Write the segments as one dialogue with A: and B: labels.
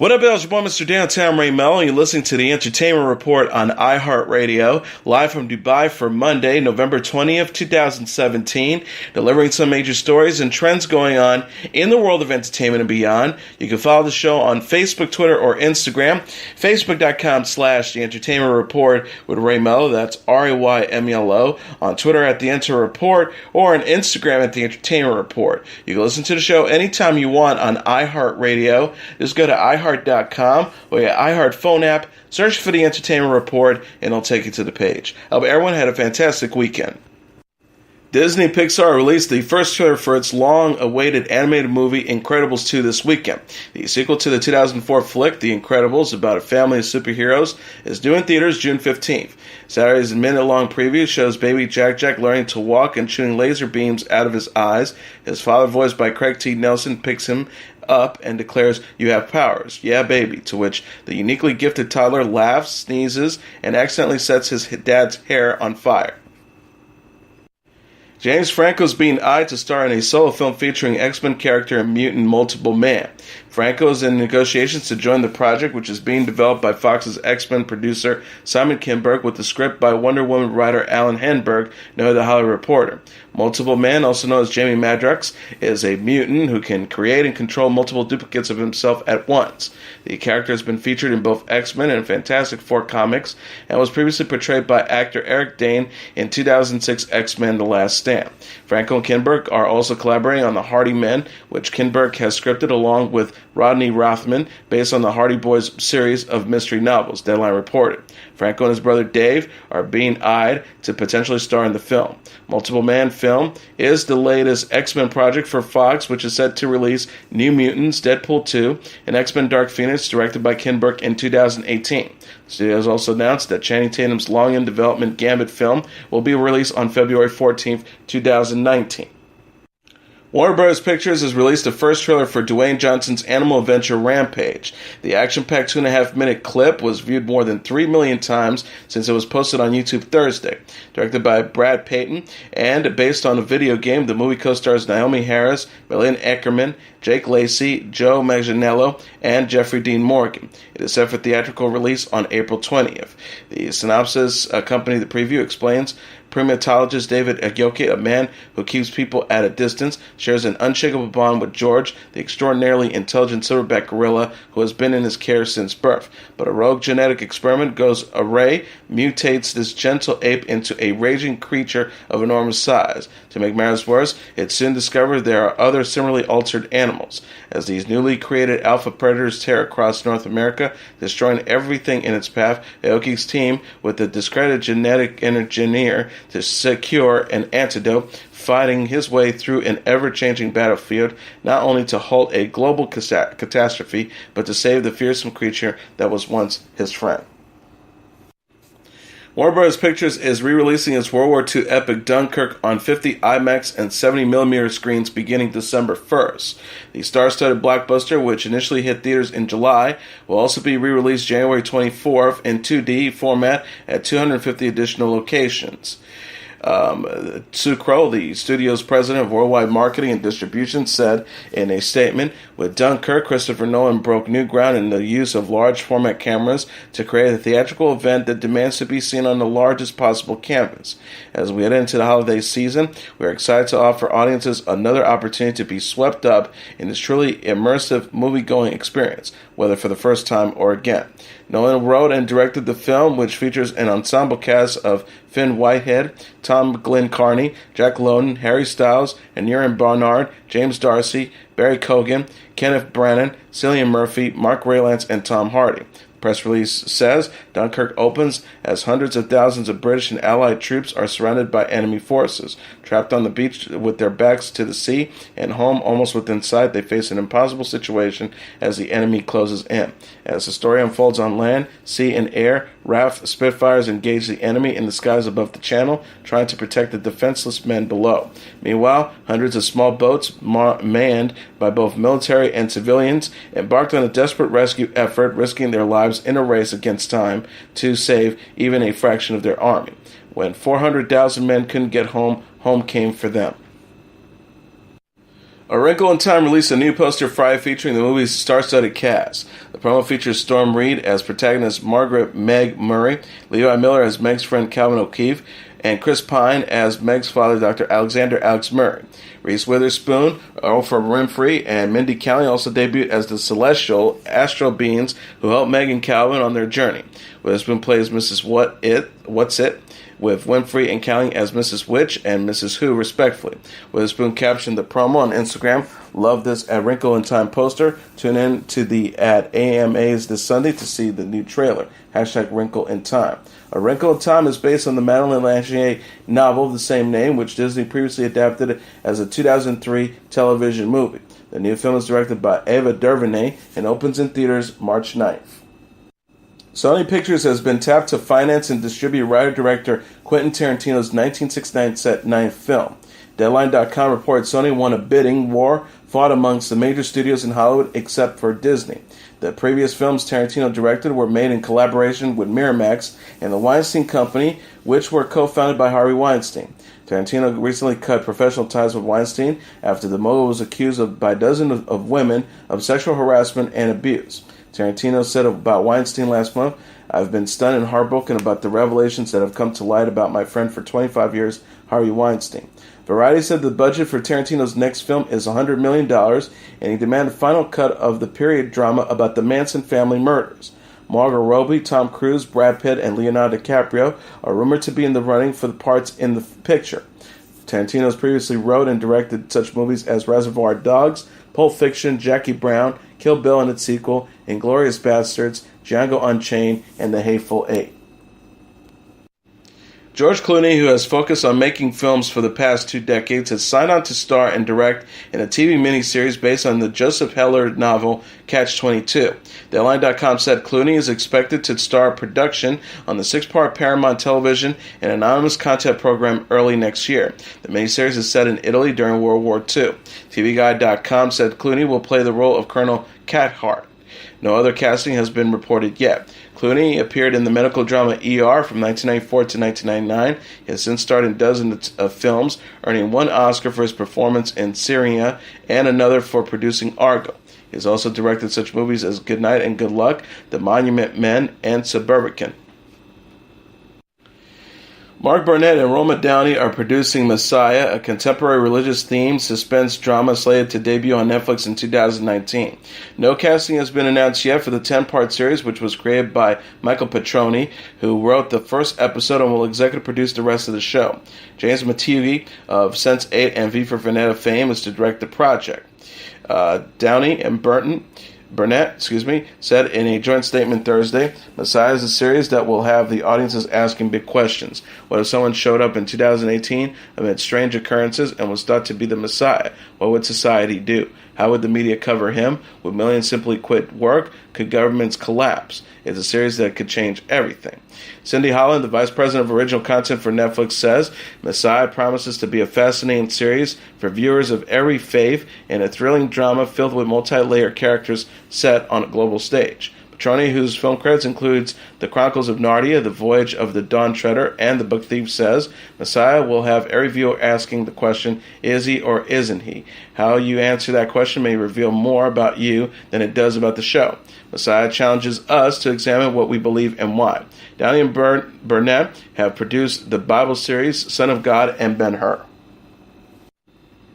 A: What up, y'all? It's your boy, Mr. Downtown Ray Melo, and you're listening to the Entertainment Report on iHeartRadio, live from Dubai for Monday, November 20th, 2017, delivering some major stories and trends going on in the world of entertainment and beyond. You can follow the show on Facebook, Twitter, or Instagram, facebook.com/The Entertainment Report with Ray Melo, that's RAYMELO, on Twitter at The Enter Report, or on Instagram at The Entertainment Report. You can listen to the show anytime you want on iHeartRadio. Just go to iHeart.com or your iHeart phone app, search for the Entertainment Report, and it'll take you to the page. I hope everyone had a fantastic weekend. Disney Pixar released the first trailer for its long-awaited animated movie Incredibles 2 this weekend. The sequel to the 2004 flick, The Incredibles, about a family of superheroes, is due in theaters June 15th. Saturday's minute-long preview shows baby Jack learning to walk and shooting laser beams out of his eyes. His father, voiced by Craig T. Nelson, picks him up and declares, "You have powers, yeah baby," to which the uniquely gifted toddler laughs, sneezes, and accidentally sets his dad's hair on fire. James Franco is being eyed to star in a solo film featuring X-Men character and mutant Multiple Man. Franco is in negotiations to join the project, which is being developed by Fox's X-Men producer Simon Kinberg, with the script by Wonder Woman writer Alan Henberg, noted the Hollywood Reporter. Multiple Man, also known as Jamie Madrox, is a mutant who can create and control multiple duplicates of himself at once. The character has been featured in both X-Men and Fantastic Four comics, and was previously portrayed by actor Eric Dane in 2006 X-Men The Last Stand. Franco and Kinberg are also collaborating on The Hardy Men, which Kinberg has scripted along with Rodney Rothman, based on the Hardy Boys series of mystery novels, Deadline reported. Franco and his brother Dave are being eyed to potentially star in the film. Multiple Man film is the latest X-Men project for Fox, which is set to release New Mutants, Deadpool 2, and X-Men Dark Phoenix, directed by Kinberg in 2018. The studio has also announced that Channing Tatum's long-in-development Gambit film will be released on February 14th, 2019. Warner Bros. Pictures has released the first trailer for Dwayne Johnson's animal adventure Rampage. The action-packed 2.5-minute clip was viewed more than 3 million times since it was posted on YouTube Thursday. Directed by Brad Payton and based on a video game, the movie co-stars Naomi Harris, Malin Eckerman, Jake Lacey, Joe Manganiello, and Jeffrey Dean Morgan. It is set for theatrical release on April 20th. The synopsis accompanying the preview explains primatologist David Ayoke, a man who keeps people at a distance, shares an unshakable bond with George, the extraordinarily intelligent silverback gorilla who has been in his care since birth. But a rogue genetic experiment goes awry, mutates this gentle ape into a raging creature of enormous size. To make matters worse, it's soon discovered there are other similarly altered animals. As these newly created alpha predators tear across North America, destroying everything in its path, Aoki's team, with the discredited genetic engineer to secure an antidote, fighting his way through an ever-changing battlefield, not only to halt a global catastrophe, but to save the fearsome creature that was once his friend. Warner Bros. Pictures is re-releasing its World War II epic Dunkirk on 50 IMAX and 70mm screens beginning December 1st. The star-studded blockbuster, which initially hit theaters in July, will also be re-released January 24th in 2D format at 250 additional locations. Sue Crow, the studio's president of worldwide marketing and distribution, said in a statement, "With Dunkirk, Christopher Nolan broke new ground in the use of large format cameras to create a theatrical event that demands to be seen on the largest possible canvas. As we head into the holiday season, we are excited to offer audiences another opportunity to be swept up in this truly immersive movie-going experience, whether for the first time or again." Nolan wrote and directed the film, which features an ensemble cast of Finn Whitehead, Tom Glyn Carney, Jack Lowden, Harry Styles, Aneurin Barnard, James Darcy, Barry Cogan, Kenneth Branagh, Cillian Murphy, Mark Rylance, and Tom Hardy. The press release says Dunkirk opens as hundreds of thousands of British and Allied troops are surrounded by enemy forces. Trapped on the beach with their backs to the sea and home almost within sight, they face an impossible situation as the enemy closes in. As the story unfolds on land, sea, and air, RAF Spitfires engage the enemy in the skies above the channel, trying to protect the defenseless men below. Meanwhile, hundreds of small boats, manned by both military and civilians, embarked on a desperate rescue effort, risking their lives in a race against time to save even a fraction of their army. When 400,000 men couldn't get home, home came for them. A Wrinkle in Time released a new poster Friday featuring the movie's star-studded cast. The promo features Storm Reed as protagonist Margaret Meg Murray, Levi Miller as Meg's friend Calvin O'Keefe, and Chris Pine as Meg's father, Dr. Alexander Alex Murray. Reese Witherspoon, Oprah Winfrey, and Mindy Kaling also debuted as the celestial astral beings who help Meg and Calvin on their journey. Witherspoon plays Mrs. What's It, with Winfrey and Kaling as Mrs. Witch and Mrs. Who, respectively. Witherspoon captioned the promo on Instagram, "Love this A Wrinkle in Time poster. Tune in to the at AMAs this Sunday to see the new trailer. Hashtag Wrinkle in Time." A Wrinkle in Time is based on the Madeline Langier novel of the same name, which Disney previously adapted as a 2003 television movie. The new film is directed by Ava DuVernay and opens in theaters March 9th. Sony Pictures has been tapped to finance and distribute writer-director Quentin Tarantino's 1969 set ninth film. Deadline.com reported Sony won a bidding war fought amongst the major studios in Hollywood except for Disney. The previous films Tarantino directed were made in collaboration with Miramax and the Weinstein Company, which were co-founded by Harvey Weinstein. Tarantino recently cut professional ties with Weinstein after the mogul was accused by dozens of women of sexual harassment and abuse. Tarantino said about Weinstein last month, "I've been stunned and heartbroken about the revelations that have come to light about my friend for 25 years, Harvey Weinstein." Variety said the budget for Tarantino's next film is $100 million, and he demanded a final cut of the period drama about the Manson family murders. Margot Robbie, Tom Cruise, Brad Pitt, and Leonardo DiCaprio are rumored to be in the running for the parts in the picture. Tarantino has previously wrote and directed such movies as Reservoir Dogs, Pulp Fiction, Jackie Brown, Kill Bill and its sequel, Inglourious Basterds, Django Unchained, and The Hateful Eight. George Clooney, who has focused on making films for the past 2 decades, has signed on to star and direct in a TV miniseries based on the Joseph Heller novel Catch-22. Deadline.com said Clooney is expected to start production on the 6-part Paramount Television and anonymous content program early next year. The miniseries is set in Italy during World War II. TVGuide.com said Clooney will play the role of Colonel Cathcart. No other casting has been reported yet. Clooney appeared in the medical drama ER from 1994 to 1999. He has since starred in dozens of films, earning 1 Oscar for his performance in Serena and another for producing Argo. He has also directed such movies as Good Night and Good Luck, The Monument Men, and Suburban. Mark Burnett and Roma Downey are producing Messiah, a contemporary religious-themed suspense drama slated to debut on Netflix in 2019. No casting has been announced yet for the 10-part series, which was created by Michael Petroni, who wrote the first episode and will executive produce the rest of the show. James Mattiello of Sense8 and V for Vendetta fame is to direct the project. Downey and Burnett said in a joint statement Thursday, Messiah is a series that will have the audiences asking big questions. What if someone showed up in 2018 amid strange occurrences and was thought to be the Messiah? What would society do? How would the media cover him? Would millions simply quit work? Could governments collapse? It's a series that could change everything. Cindy Holland, the vice president of original content for Netflix, says Messiah promises to be a fascinating series for viewers of every faith and a thrilling drama filled with multi-layered characters set on a global stage. Petroni, whose film credits includes The Chronicles of Narnia, The Voyage of the Dawn Treader, and The Book Thief, says Messiah will have every viewer asking the question, is he or isn't he? How you answer that question may reveal more about you than it does about the show. Messiah challenges us to examine what we believe and why. Downey and Burnett have produced the Bible series Son of God and Ben-Hur.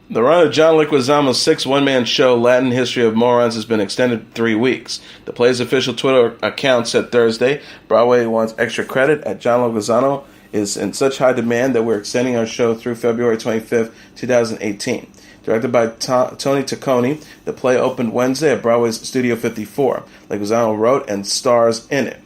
A: The run of John Leguizamo's 6 one-man show, Latin History of Morons, has been extended 3 weeks. The play's official Twitter account said Thursday, Broadway wants extra credit at John Leguizamo is in such high demand that we're extending our show through February 25th, 2018. Directed by Tony Taccone, the play opened Wednesday at Broadway's Studio 54. Leguizamo wrote and stars in it.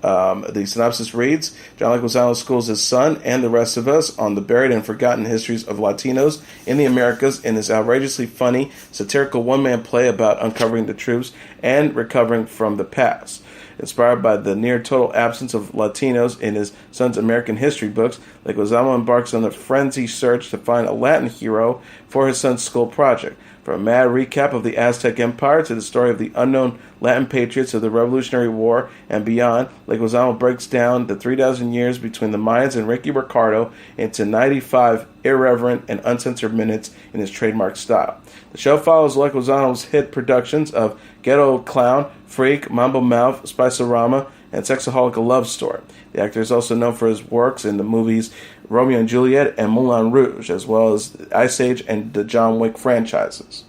A: The synopsis reads, John Leguizamo schools his son and the rest of us on the buried and forgotten histories of Latinos in the Americas in this outrageously funny, satirical one-man play about uncovering the truths and recovering from the past. Inspired by the near-total absence of Latinos in his son's American history books, Leguizamo embarks on a frenzied search to find a Latin hero for his son's school project. From a mad recap of the Aztec Empire to the story of the unknown Latin patriots of the Revolutionary War and beyond, Leguizamo breaks down the 3,000 years between the Mayans and Ricky Ricardo into 95 irreverent and uncensored minutes in his trademark style. The show follows Leguizamo's hit productions of Ghetto Clown, Freak, Mambo Mouth, Spice-O-Rama, and Sexaholic: A Love Story. The actor is also known for his works in the movies Romeo and Juliet and Moulin Rouge, as well as Ice Age and the John Wick franchises.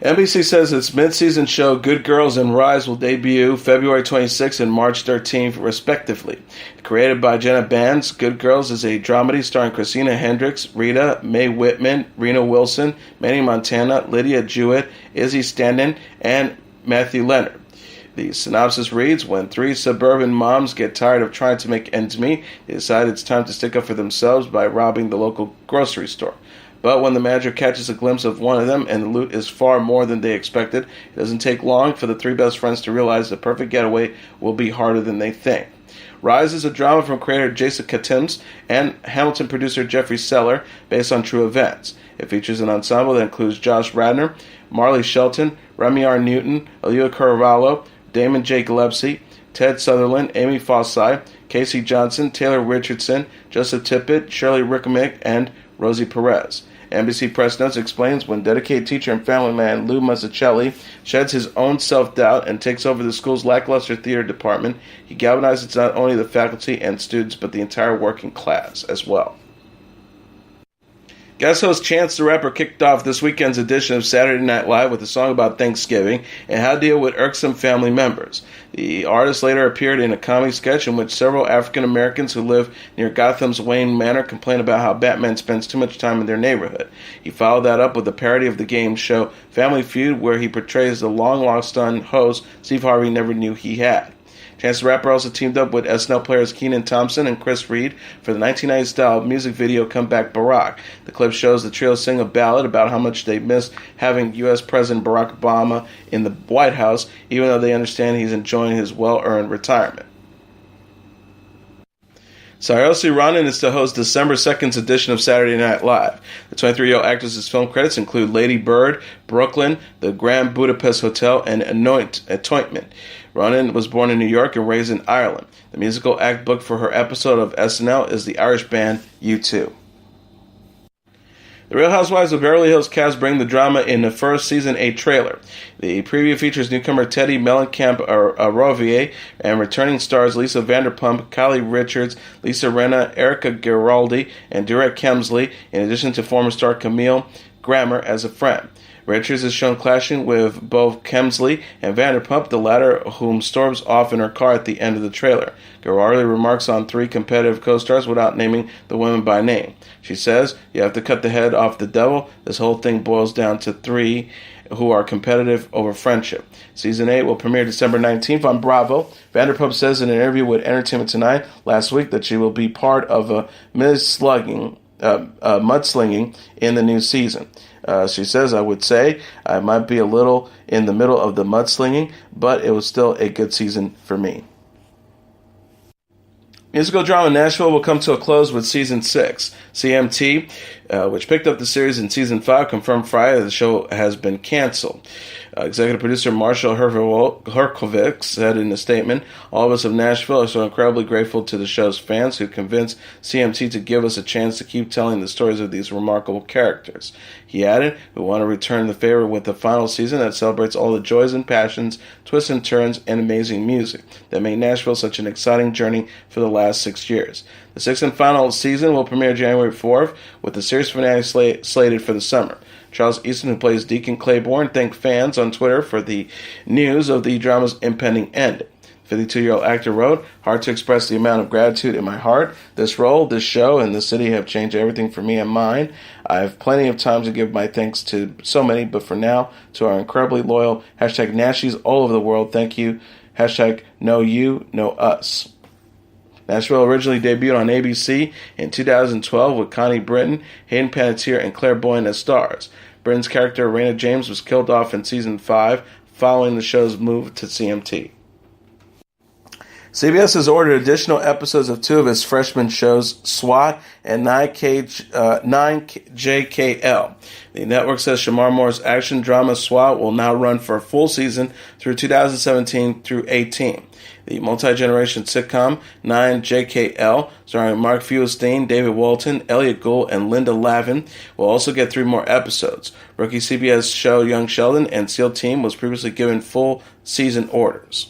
A: NBC says its mid-season show Good Girls and Rise will debut February 26th and March 13th, respectively. Created by Jenna Bans, Good Girls is a dramedy starring Christina Hendricks, Rita, Mae Whitman, Rena Wilson, Manny Montana, Lydia Jewett, Izzy Standen, and Matthew Leonard. The synopsis reads, when three suburban moms get tired of trying to make ends meet, they decide it's time to stick up for themselves by robbing the local grocery store. But when the manager catches a glimpse of one of them and the loot is far more than they expected, it doesn't take long for the three best friends to realize the perfect getaway will be harder than they think. Rise is a drama from creator Jessica Timms and Hamilton producer Jeffrey Seller based on true events. It features an ensemble that includes Josh Radnor, Marley Shelton, Remy R. Newton, Aaliyah Caravallo, Damon J. Gillespie, Ted Sutherland, Amy Fossey, Casey Johnson, Taylor Richardson, Joseph Tippett, Shirley Rickomick, and Rosie Perez. NBC Press Notes explains when dedicated teacher and family man Lou Mazzucchelli sheds his own self-doubt and takes over the school's lackluster theater department, he galvanizes not only the faculty and students but the entire working class as well. Guest host Chance the Rapper kicked off this weekend's edition of Saturday Night Live with a song about Thanksgiving and how to deal with irksome family members. The artist later appeared in a comedy sketch in which several African Americans who live near Gotham's Wayne Manor complain about how Batman spends too much time in their neighborhood. He followed that up with a parody of the game show Family Feud, where he portrays the long-lost-son host Steve Harvey never knew he had. Chance the Rapper also teamed up with SNL players Kenan Thompson and Chris Reed for the 1990s-style music video Comeback Barack. The clip shows the trio sing a ballad about how much they miss having U.S. President Barack Obama in the White House, even though they understand he's enjoying his well-earned retirement. Saoirse Ronan is to host December 2nd's edition of Saturday Night Live. The 23-year-old actress's film credits include Lady Bird, Brooklyn, The Grand Budapest Hotel, and Anointment. Ronan was born in New York and raised in Ireland. The musical act booked for her episode of SNL is the Irish band U2. The Real Housewives of Beverly Hills cast bring the drama in the first season a trailer. The preview features newcomer Teddy Mellencamp-Rouvier and returning stars Lisa Vanderpump, Kylie Richards, Lisa Rinna, Erica Giraldi, and Derek Kemsley, in addition to former star Camille Grammer as a friend. Richards is shown clashing with both Kemsley and Vanderpump, the latter whom storms off in her car at the end of the trailer. Girardi remarks on three competitive co-stars without naming the women by name. She says, you have to cut the head off the devil. This whole thing boils down to three who are competitive over friendship. Season 8 will premiere December 19th on Bravo. Vanderpump says in an interview with Entertainment Tonight last week that she will be part of a mudslinging in the new season. She says, I would say I might be a little in the middle of the mudslinging, but it was still a good season for me. Musical drama Nashville will come to a close with Season 6. CMT, which picked up the series in Season 5, confirmed Friday that the show has been canceled. Executive producer Marshall Herkovich said in a statement, all of us of Nashville are so incredibly grateful to the show's fans who convinced CMT to give us a chance to keep telling the stories of these remarkable characters. He added, we want to return the favor with the final season that celebrates all the joys and passions, twists and turns, and amazing music that made Nashville such an exciting journey for the last 6 years. The sixth and final season will premiere January 4th, with the series finale slated for the summer. Charles Easton, who plays Deacon Claiborne, thanked fans on Twitter for the news of the drama's impending end. 52-year-old actor wrote, hard to express the amount of gratitude in my heart. This role, this show, and this city have changed everything for me and mine. I have plenty of time to give my thanks to so many, but for now, to our incredibly loyal #Nashies all over the world, thank you. #Know you, know us. Nashville originally debuted on ABC in 2012 with Connie Britton, Hayden Panettiere, and Claire Boyne as stars. Britton's character, Raina James, was killed off in Season 5 following the show's move to CMT. CBS has ordered additional episodes of two of its freshman shows, S.W.A.T and 9JKL. The network says Shamar Moore's action drama S.W.A.T will now run for a full season through 2017 through 18. The multi-generation sitcom 9JKL, starring Mark Feuerstein, David Walton, Elliot Gould, and Linda Lavin, will also get 3 more episodes. Rookie CBS show Young Sheldon and SEAL Team was previously given full season orders.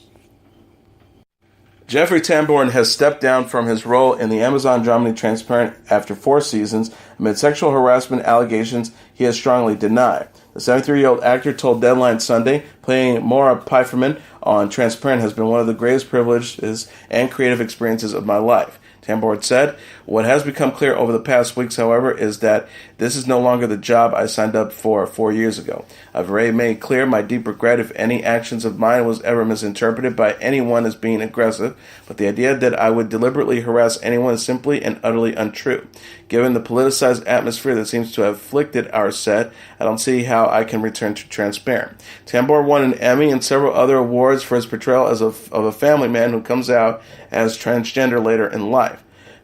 A: Jeffrey Tambor has stepped down from his role in the Amazon dramedy Transparent after 4 seasons amid sexual harassment allegations he has strongly denied. The 73-year-old actor told Deadline Sunday, playing Maura Pfeifferman on Transparent has been one of the greatest privileges and creative experiences of my life. Tambor said, "What has become clear over the past weeks, however, is that this is no longer the job I signed up for 4 years ago. I've already made clear my deep regret if any actions of mine was ever misinterpreted by anyone as being aggressive, but the idea that I would deliberately harass anyone is simply and utterly untrue. Given the politicized atmosphere that seems to have afflicted our set, I don't see how I can return to Transparent." Tambor won an Emmy and several other awards for his portrayal of a family man who comes out as transgender later in life.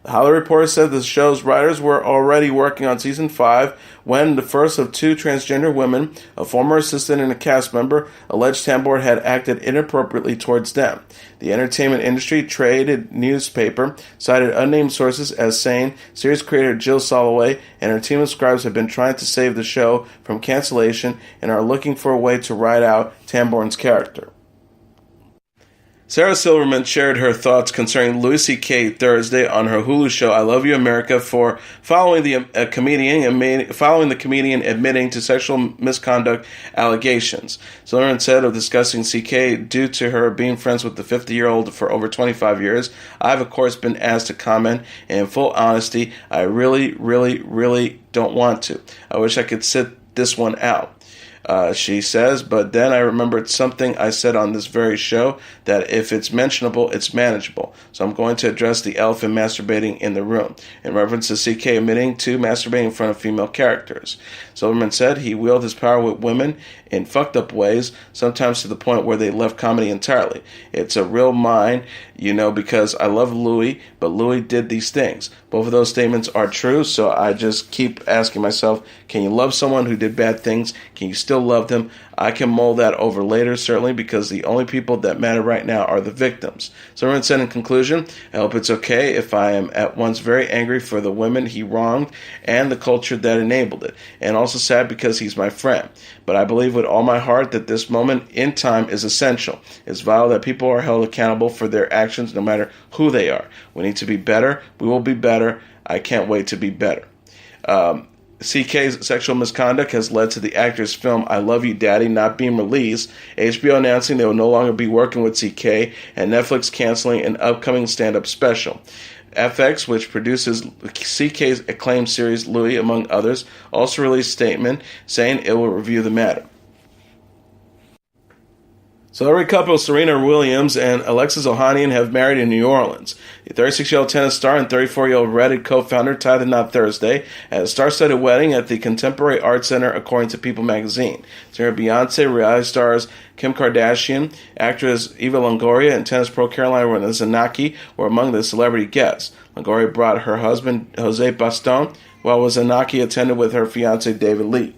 A: The Hollywood Reporter said the show's writers were already working on season 5 when the first of 2 transgender women, a former assistant and a cast member, alleged Tambor had acted inappropriately towards them. The entertainment industry traded newspaper cited unnamed sources as saying series creator Jill Soloway and her team of scribes have been trying to save the show from cancellation and are looking for a way to write out Tambor's character. Sarah Silverman shared her thoughts concerning Louis C.K. Thursday on her Hulu show I Love You America for following the comedian admitting to sexual misconduct allegations. Silverman said of discussing C.K. due to her being friends with the 50-year-old for over 25 years, "I've of course been asked to comment, and in full honesty, I really, really, really don't want to. I wish I could sit this one out." She says, "But then I remembered something I said on this very show, that if it's mentionable, it's manageable. So I'm going to address the elephant masturbating in the room," in reference to C.K. admitting to masturbating in front of female characters. Silverman said he wielded his power with women in fucked up ways, sometimes to the point where they left comedy entirely. It's a real mine, because I love Louis, but Louis did these things. Both of those statements are true, so I just keep asking myself, can you love someone who did bad things? Can you still love them? I can mull that over later, certainly, because the only people that matter right now are the victims." Silverman said in conclusion, "I hope it's okay if I am at once very angry for the women he wronged and the culture that enabled it, and also sad because he's my friend. But I believe with all my heart that this moment in time is essential. It's vital that people are held accountable for their actions no matter who they are. We need to be better. We will be better. I can't wait to be better." CK's sexual misconduct has led to the actor's film I Love You Daddy not being released, HBO announcing they will no longer be working with CK, and Netflix canceling an upcoming stand-up special. FX, which produces CK's acclaimed series Louis, among others, also released a statement saying it will review the matter. Celebrity couple Serena Williams and Alexis Ohanian have married in New Orleans. The 36-year-old tennis star and 34-year-old Reddit co-founder tied the knot Thursday at a star-studded wedding at the Contemporary Art Center, according to People magazine. Singer Beyonce, reality stars Kim Kardashian, actress Eva Longoria, and tennis pro Caroline Wozniacki were among the celebrity guests. Longoria brought her husband, Jose Baston, while Wozniacki attended with her fiancé, David Lee.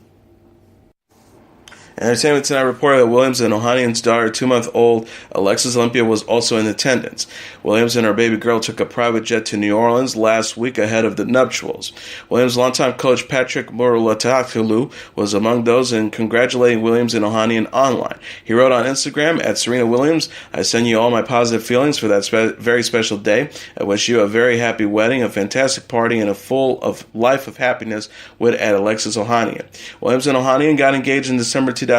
A: Entertainment Tonight reported that Williams and Ohanian's daughter, 2-month-old Alexis Olympia, was also in attendance. Williams and her baby girl took a private jet to New Orleans last week ahead of the nuptials. Williams' longtime coach Patrick Mouratoglou was among those in congratulating Williams and Ohanian online. He wrote on Instagram, @Serena Williams, I send you all my positive feelings for that very special day. I wish you a very happy wedding, a fantastic party, and a full of life of happiness with Alexis Ohanian. Williams and Ohanian got engaged in December 2016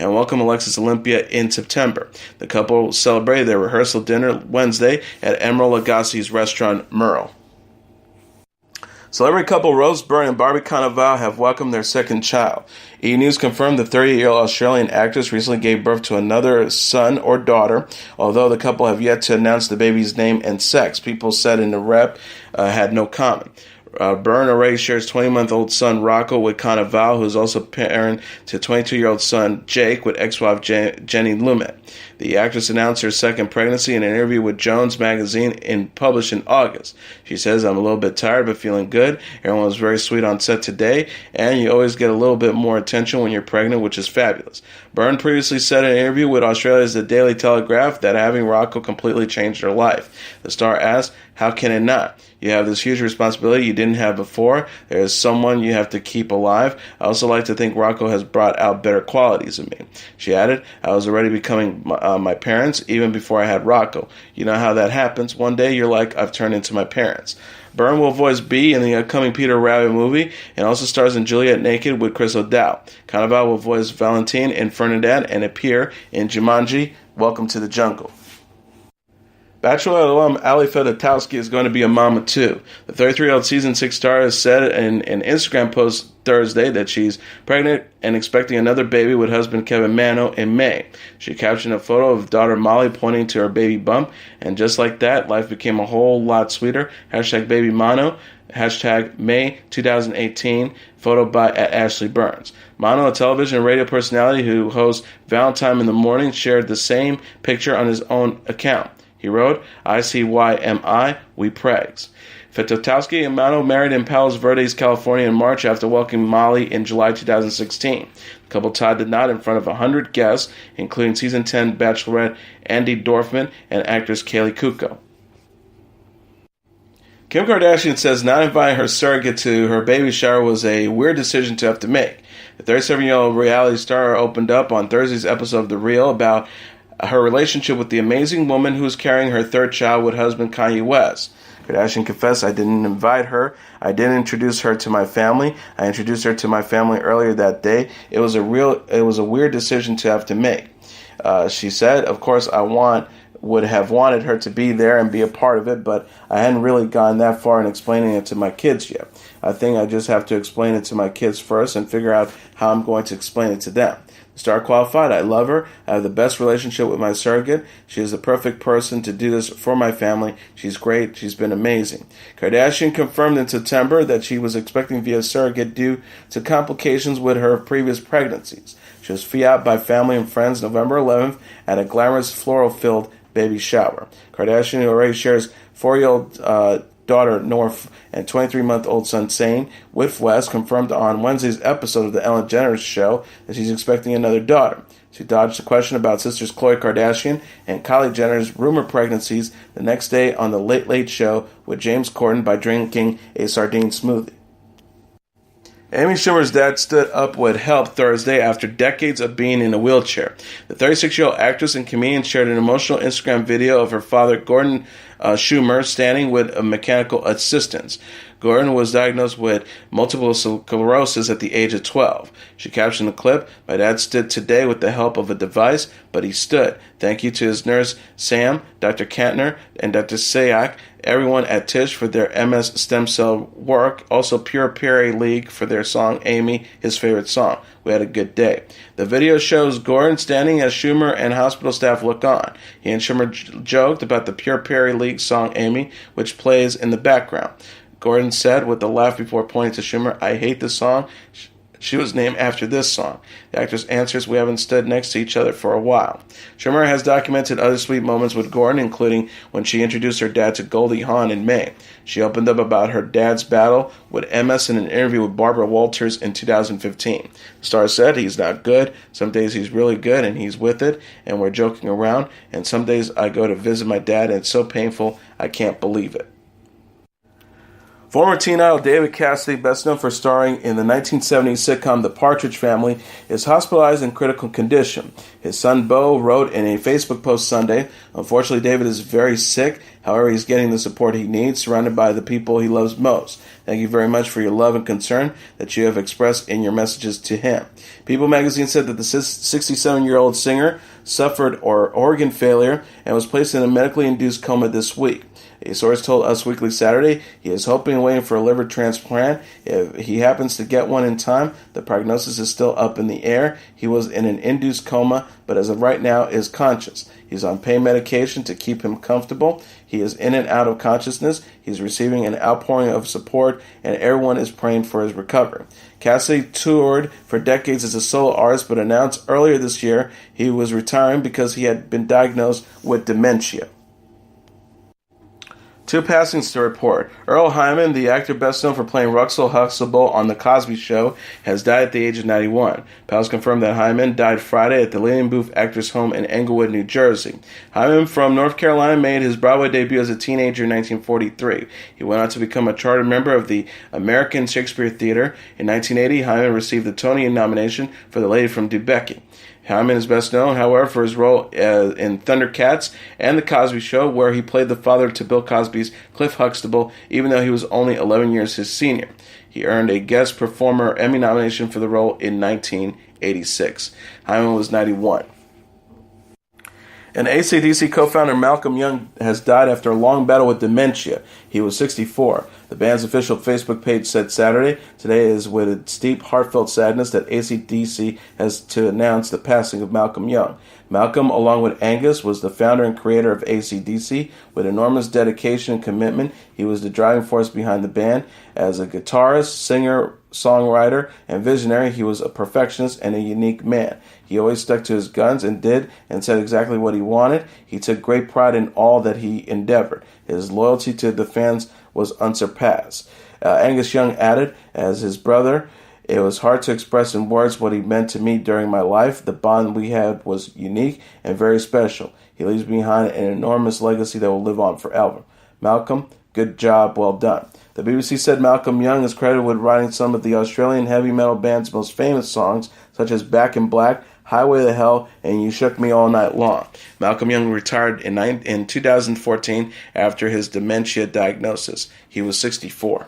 A: and welcomed Alexis Olympia in September. The couple celebrated their rehearsal dinner Wednesday at Emeril Lagasse's restaurant Merle. Celebrity couple Rose Byrne and Barbie Cannavale have welcomed their second child. E! News confirmed the 30-year-old Australian actress recently gave birth to another son or daughter, although the couple have yet to announce the baby's name and sex. People said in the rep had no comment. Byrne already shares 20-month-old son Rocco with Cannavale, who is also parent to 22-year-old son Jake with ex-wife Jenny Lumet. The actress announced her second pregnancy in an interview with Jones magazine published in August. She says, "I'm a little bit tired but feeling good. Everyone was very sweet on set today, and you always get a little bit more attention when you're pregnant, which is fabulous." Byrne previously said in an interview with Australia's The Daily Telegraph that having Rocco completely changed her life. The star asked, "How can it not? You have this huge responsibility you didn't have before. There is someone you have to keep alive. I also like to think Rocco has brought out better qualities in me." She added, "I was already becoming my parents even before I had Rocco. You know how that happens. One day you're like, I've turned into my parents." Byrne will voice B in the upcoming Peter Rabbit movie and also stars in Juliet Naked with Chris O'Dowd. Cannavale will voice Valentine in Fernandette and appear in Jumanji, Welcome to the Jungle. Bachelor alum Ali Fedotowsky is going to be a mama too. The 33-year-old season 6 star has said in an Instagram post Thursday that she's pregnant and expecting another baby with husband Kevin Manno in May. She captioned a photo of daughter Molly pointing to her baby bump, and just like that, life became a whole lot sweeter. #baby Manno, #May 2018, photo by @Ashley Burns. Manno, a television and radio personality who hosts Valentine in the Morning, shared the same picture on his own account. He wrote, "ICYMI, we pregs." Fedotowsky and Manno married in Palos Verdes, California in March after welcoming Molly in July 2016. The couple tied the knot in front of 100 guests, including Season 10 Bachelorette Andy Dorfman and actress Kaylee Cuoco. Kim Kardashian says not inviting her surrogate to her baby shower was a weird decision to have to make. The 37-year-old reality star opened up on Thursday's episode of The Real about her relationship with the amazing woman who is carrying her third child with husband Kanye West. Kardashian confessed, "I didn't invite her. I didn't introduce her to my family. I introduced her to my family earlier that day. It was a weird decision to have to make." She said, "Of course, would have wanted her to be there and be a part of it, but I hadn't really gone that far in explaining it to my kids yet. I think I just have to explain it to my kids first and figure out how I'm going to explain it to them." The star qualified, "I love her. I have the best relationship with my surrogate. She is the perfect person to do this for my family. She's great. She's been amazing." Kardashian confirmed in September that she was expecting via surrogate due to complications with her previous pregnancies. She was fiat by family and friends November 11th at a glamorous floral-filled baby shower. Kardashian, who already shares 4-year-old daughter North and 23-month-old son Sane with West, confirmed on Wednesday's episode of The Ellen DeGeneres Show that she's expecting another daughter. She dodged the question about sisters Khloe Kardashian and Kylie Jenner's rumored pregnancies the next day on The Late Late Show with James Corden by drinking a sardine smoothie. Amy Schumer's dad stood up with help Thursday after decades of being in a wheelchair. The 36-year-old actress and comedian shared an emotional Instagram video of her father, Gordon Schumer, standing with a mechanical assistance. Gordon was diagnosed with multiple sclerosis at the age of 12. She captioned the clip, "My dad stood today with the help of a device, but he stood. Thank you to his nurse, Sam, Dr. Kantner, and Dr. Sayak, everyone at Tisch for their MS stem cell work, also Pure Perry League for their song Amy, his favorite song. We had a good day." The video shows Gordon standing as Schumer and hospital staff look on. He and Schumer joked about the Pure Perry League song Amy, which plays in the background. Gordon said with a laugh before pointing to Schumer, "I hate this song. She was named after this song." The actress answers, "We haven't stood next to each other for a while." Schumer has documented other sweet moments with Gordon, including when she introduced her dad to Goldie Hawn in May. She opened up about her dad's battle with MS in an interview with Barbara Walters in 2015. The star said, "He's not good. Some days he's really good and he's with it, and we're joking around. And some days I go to visit my dad and it's so painful, I can't believe it." Former teen idol David Cassidy, best known for starring in the 1970s sitcom The Partridge Family, is hospitalized in critical condition. His son Bo wrote in a Facebook post Sunday, "Unfortunately, David is very sick. However, he's getting the support he needs, surrounded by the people he loves most. Thank you very much for your love and concern that you have expressed in your messages to him." People magazine said that the 67-year-old singer suffered organ failure and was placed in a medically induced coma this week. A source told Us Weekly Saturday he is hoping and waiting for a liver transplant. If he happens to get one in time, the prognosis is still up in the air. He was in an induced coma, but as of right now is conscious. He's on pain medication to keep him comfortable. He is in and out of consciousness. He's receiving an outpouring of support, and everyone is praying for his recovery. Cassidy toured for decades as a solo artist, but announced earlier this year he was retiring because he had been diagnosed with dementia. Two passings to report. Earle Hyman, the actor best known for playing Russell Huxtable on The Cosby Show, has died at the age of 91. Pals confirmed that Hyman died Friday at the Lillian Booth Actors Home in Englewood, New Jersey. Hyman from North Carolina made his Broadway debut as a teenager in 1943. He went on to become a chartered member of the American Shakespeare Theater. In 1980, Hyman received the Tony nomination for The Lady from Dubuque. Hyman is best known, however, for his role in Thundercats and The Cosby Show, where he played the father to Bill Cosby's Cliff Huxtable, even though he was only 11 years his senior. He earned a Guest Performer Emmy nomination for the role in 1986. Hyman was 91. And AC/DC co-founder Malcolm Young has died after a long battle with dementia. He was 64. The band's official Facebook page said Saturday, "Today is with deep, heartfelt sadness that AC/DC has to announce the passing of Malcolm Young." Malcolm, along with Angus, was the founder and creator of AC/DC. With enormous dedication and commitment, he was the driving force behind the band. As a guitarist, singer, songwriter, and visionary, he was a perfectionist and a unique man. He always stuck to his guns and did and said exactly what he wanted. He took great pride in all that he endeavored. His loyalty to the fans was unsurpassed. Angus Young added, as his brother, "It was hard to express in words what he meant to me during my life. The bond we had was unique and very special. He leaves behind an enormous legacy that will live on forever. Malcolm, good job, well done." The BBC said Malcolm Young is credited with writing some of the Australian heavy metal band's most famous songs, such as Back in Black, Highway to Hell, and You Shook Me All Night Long. Malcolm Young retired in 2014 after his dementia diagnosis. He was 64.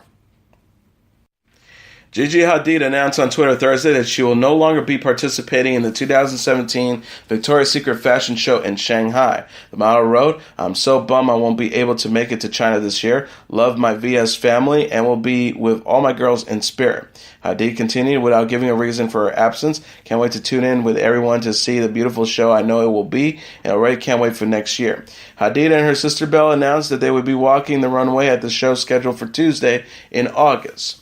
A: Gigi Hadid announced on Twitter Thursday that she will no longer be participating in the 2017 Victoria's Secret fashion show in Shanghai. The model wrote, "I'm so bummed I won't be able to make it to China this year. Love my VS family and will be with all my girls in spirit." Hadid continued without giving a reason for her absence. "Can't wait to tune in with everyone to see the beautiful show I know it will be, and already can't wait for next year." Hadid and her sister Belle announced that they would be walking the runway at the show scheduled for Tuesday in August.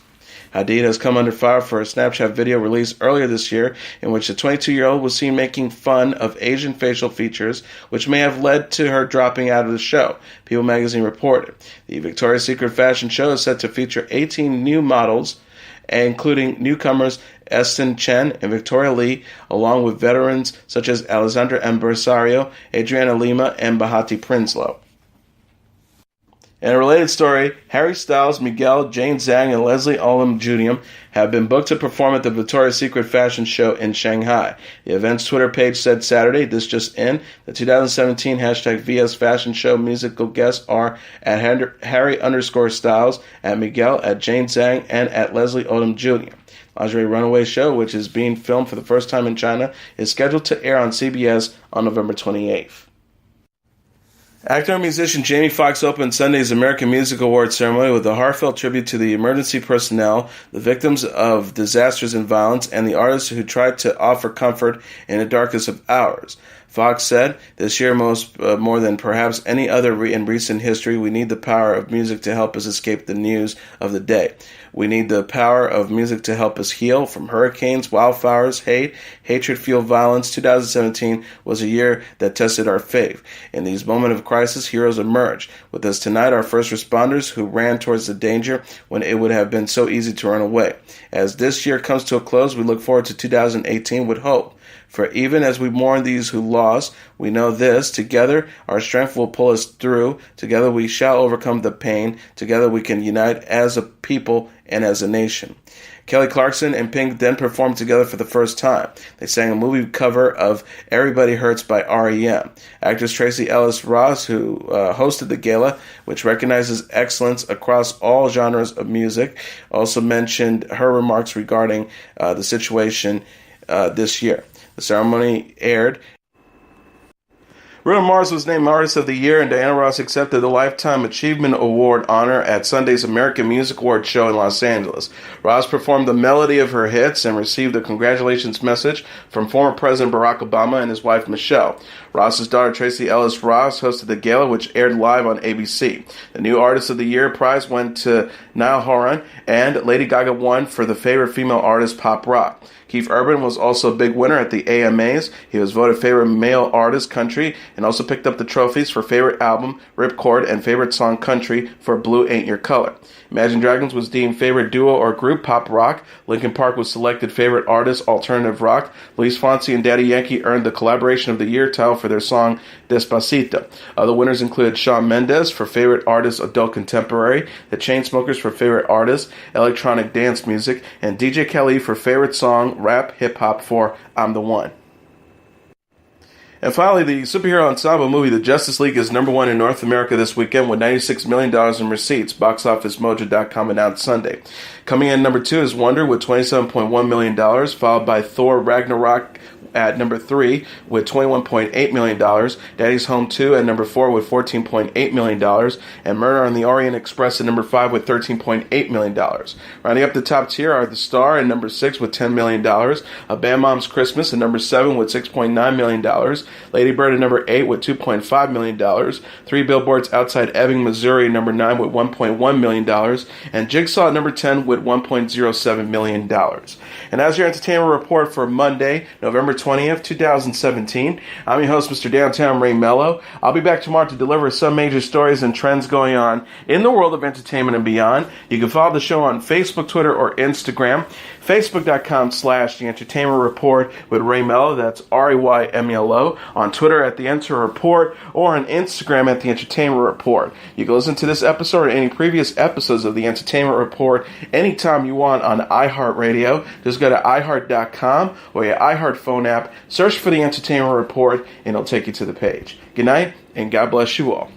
A: Hadid has come under fire for a Snapchat video released earlier this year in which the 22-year-old was seen making fun of Asian facial features, which may have led to her dropping out of the show, People magazine reported. The Victoria's Secret fashion show is set to feature 18 new models, including newcomers Esten Chen and Victoria Lee, along with veterans such as Alessandra Empresario, Adriana Lima, and Bahati Prinsloo. In a related story, Harry Styles, Miguel, Jane Zhang, and Leslie Odom Jr. have been booked to perform at the Victoria's Secret fashion show in Shanghai. The event's Twitter page said Saturday, this just in, the 2017 #VS Fashion Show musical guests are at Harry_Styles, at Miguel, at Jane Zhang, and at Leslie Odom Jr. Lingerie Runaway Show, which is being filmed for the first time in China, is scheduled to air on CBS on November 28th. Actor and musician Jamie Foxx opened Sunday's American Music Awards ceremony with a heartfelt tribute to the emergency personnel, the victims of disasters and violence, and the artists who tried to offer comfort in the darkest of hours. Fox said, "This year, more than perhaps any other in recent history, we need the power of music to help us escape the news of the day. We need the power of music to help us heal from hurricanes, wildfires, hate, hatred-fueled violence. 2017 was a year that tested our faith. In these moments of crisis, heroes emerge. With us tonight are first responders who ran towards the danger when it would have been so easy to run away. As this year comes to a close, we look forward to 2018 with hope. For even as we mourn these who lost, we know this, together our strength will pull us through. Together we shall overcome the pain. Together we can unite as a people and as a nation." Kelly Clarkson and Pink then performed together for the first time. They sang a movie cover of Everybody Hurts by R.E.M. Actress Tracy Ellis Ross, who hosted the gala, which recognizes excellence across all genres of music, also mentioned her remarks regarding the situation this year. The ceremony aired Bruno Mars was named Artist of the Year, and Diana Ross accepted the Lifetime Achievement Award honor at Sunday's American Music Awards show in Los Angeles. Ross performed the melody of her hits and received a congratulations message from former President Barack Obama and his wife Michelle. Ross's daughter Tracy Ellis Ross hosted the gala, which aired live on ABC. The new Artist of the Year prize went to Niall Horan, and Lady Gaga won for the favorite female artist pop rock. Keith Urban was also a big winner at the AMAs. He was voted favorite male artist country and also picked up the trophies for favorite album, Ripcord, and favorite song country for Blue Ain't Your Color. Imagine Dragons was deemed favorite duo or group pop rock. Linkin Park was selected favorite artist alternative rock. Luis Fonsi and Daddy Yankee earned the Collaboration of the Year title for their song Despacito. Other winners included Shawn Mendes for favorite artist adult contemporary, the Chainsmokers for favorite artist electronic dance music, and DJ Khaled for favorite song rap hip hop for I'm the One. And finally, the superhero ensemble movie The Justice League is number one in North America this weekend with $96 million in receipts, BoxOfficeMojo.com announced Sunday. Coming in number two is Wonder with $27.1 million, followed by Thor Ragnarok at number 3 with $21.8 million, Daddy's Home 2 at number 4 with $14.8 million, and Murder on the Orient Express at number 5 with $13.8 million. Rounding up the top tier are The Star at number 6 with $10 million, A Bad Mom's Christmas at number 7 with $6.9 million, Lady Bird at number 8 with $2.5 million, Three Billboards Outside Ebbing, Missouri at number 9 with $1.1 million, and Jigsaw at number 10 with $1.07 million. And as your entertainment report for Monday, November 20th, 2017. I'm your host, Mr. Downtown Ray Melo. I'll be back tomorrow to deliver some major stories and trends going on in the world of entertainment and beyond. You can follow the show on Facebook, Twitter, or Instagram. Facebook.com/The Entertainment Report with Ray Melo. That's RAYMELO. On Twitter at The Enter Report, or on Instagram at The Entertainment Report. You can listen to this episode or any previous episodes of The Entertainment Report anytime you want on iHeartRadio. Just go to iHeart.com or your iHeart phone app, search for The Entertainment Report, and it'll take you to the page. Good night, and God bless you all.